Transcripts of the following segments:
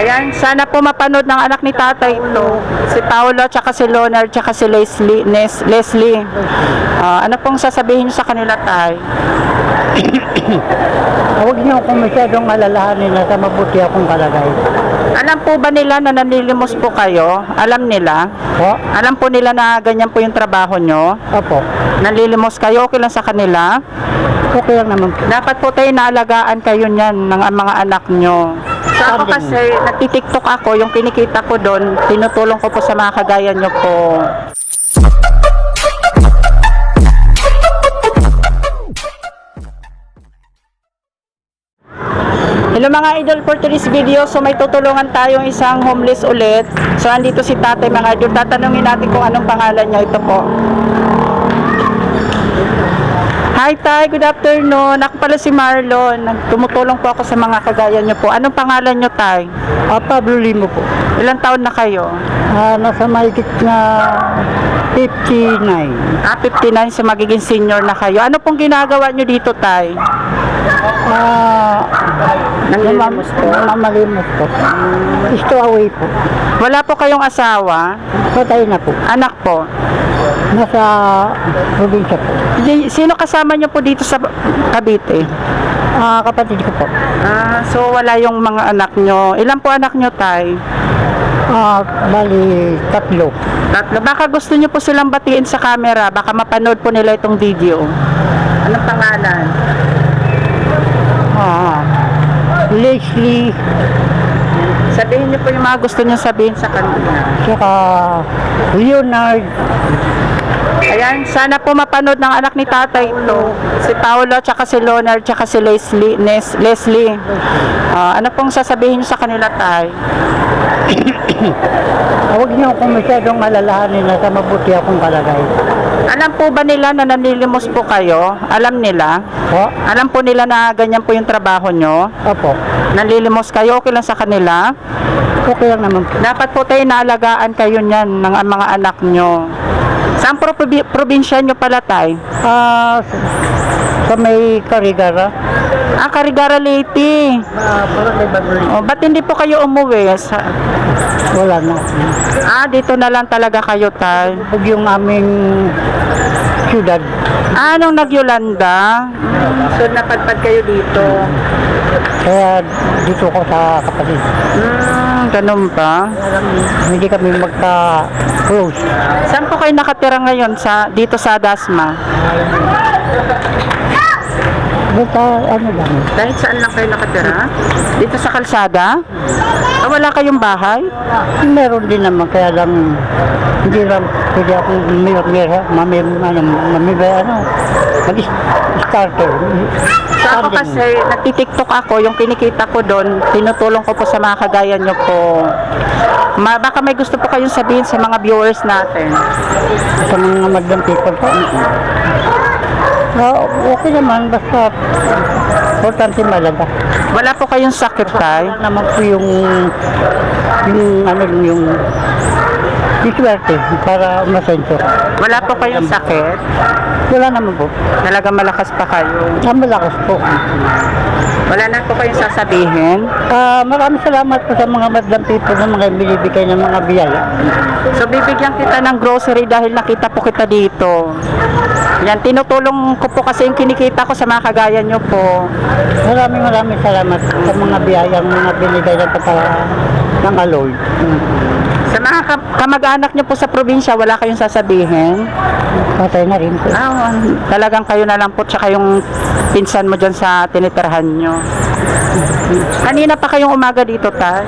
Ayan, sana po mapanood ng anak ni tatay ito. Si Paolo, tsaka si Leonard, tsaka si Leslie. Ano pong sasabihin niyo sa kanila, tay? Huwag niyo akong masyadong alalahanin na sa mabuti akong kalagay. Alam po ba nila na nanlilimos po kayo? Alam nila? Po? Alam po nila na ganyan po yung trabaho nyo? Opo. Nanlilimos kayo? Okay lang sa kanila? Okay lang naman po. Dapat po tayo naalagaan kayo niyan ng mga anak nyo. So ako kasi, nagtitiktok ako, yung kinikita ko doon, tinutulong ko po sa mga kagaya nyo po. Hello mga idol, for today's video, so may tutulungan tayong isang homeless ulit. So andito si tatay mga idol, tatanungin natin kung anong pangalan niya. Ito po. Hi tay, good afternoon. Ako pala si Marlon. Tumutulong po ako sa mga kagaya niyo po. Anong pangalan niyo tay? Pablo Limo po. Ilang taon na kayo? Nasa mahigit na 59. 59, so magiging senior na kayo. Ano pong ginagawa niyo dito tay? Namalimos po. Stowaway po. Wala po kayong asawa? Patay na po. Anak po? Nasa probinsya po. Sino kasama niyo po dito sa Cavite? Kapatid ko po. So wala yung mga anak niyo. Ilan po anak niyo tay? Bali, tatlo. Tatlo. Baka gusto niyo po silang batiin sa camera. Baka mapanood po nila itong video. Anong pangalan? Leslie, Sabihin niyo po yung mga gusto niyo sabihin sa kanila. saka Leonard. Ayan, sana po mapanood ng anak ni tatay ito. Si Paolo, tsaka si Leonard, tsaka si Leslie. Ano pong sasabihin niyo sa kanila tay? Huwag niyo akong masyadong alalahanin na sa mabuti akong kalagay. Alam po ba nila na nanlilimos po kayo? Alam nila? Po? Alam po nila na ganyan po yung trabaho nyo? Opo. Nanlilimos kayo? Okay lang sa kanila? Okay lang naman po. Dapat po tayo naalagaan kayo niyan ng mga anak nyo. Saan probinsya nyo pala tay? Sa may Karigara. Carigara Leyte. Parang may bago. Ba't hindi po kayo umuwi? Wala na. Dito na lang talaga kayo tay. Huwag yung aming syudad. Nung nagyolanda? So napadpad kayo dito? Kaya dito ko sa kapatid. Ganun ba? Hindi kami magka-close. Saan po kayo nakatira ngayon dito sa Dasma? Basta ano lang. Dahil saan lang kayo nakatira? Dito sa kalsada? Wala kayong bahay? Meron din naman, kaya lang hindi lang pwede akong mag-starter. So ako kasi nagtitiktok ako, yung kinikita ko doon, tinutulong ko po sa mga kagaya nyo po. Baka may gusto po kayong sabihin sa mga viewers natin. Sa mga madlang people po. Okay naman, basta importante malaga. Wala po kayong sakit tay? Wala naman po yung swerte para umasenso. Wala po kayong sakit? Wala naman po. Talagang malakas pa kayo? Malakas po. Wala na po kayong sasabihin? Maraming salamat po sa mga madlang people na mga binibigay ng mga biyaya. So bibigyan kita ng grocery dahil nakita po kita dito. Yan, tinutulong ko po kasi yung kinikita ko sa mga kagaya nyo po. Maraming salamat sa mga biyayang mga binigay ng Lord. Sa mga kamag-anak nyo po sa probinsya, wala kayong sasabihin? Patay na rin po. Talagang kayo na lang po tsaka yung pinsan mo dyan sa tinitirahan nyo. Kanina pa kayong umaga dito, tay?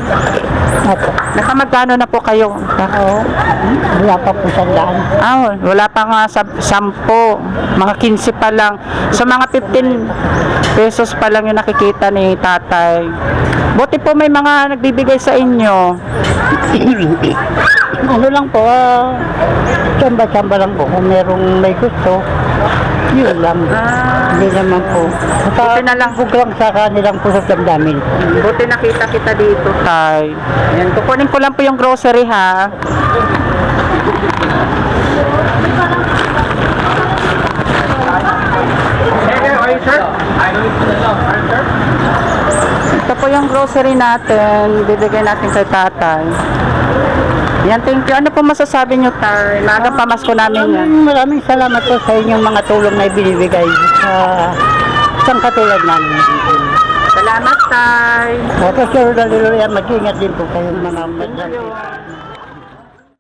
Opo. Nakamagkano na po kayo? Wala pa po sandaan. Wala pa nga 10, mga 15 pa lang. So mga 15 pesos pa lang yung nakikita ni tatay. Buti po may mga nagbibigay sa inyo. Ano lang po, tsamba-tsamba lang po. Kung merong may gusto, yun lang. Hindi naman po. Buti na lang. Bugrang sa kanilang pusat damdamin. Buti nakita kita dito, tay. Yan, kukunin ko lang po yung grocery, ha. Sir? Ito po yung grocery natin. Bibigay natin kay tatay. Yan, thank you. Ano po masasabi nyo, tay? Maagang pamasko namin yan. Maraming salamat po sa inyong mga tulong na ibinibigay sa isang katulad namin. Salamat, tay. At sa Lord, hallelujah, mag-ingat din po kayong mga Thank you.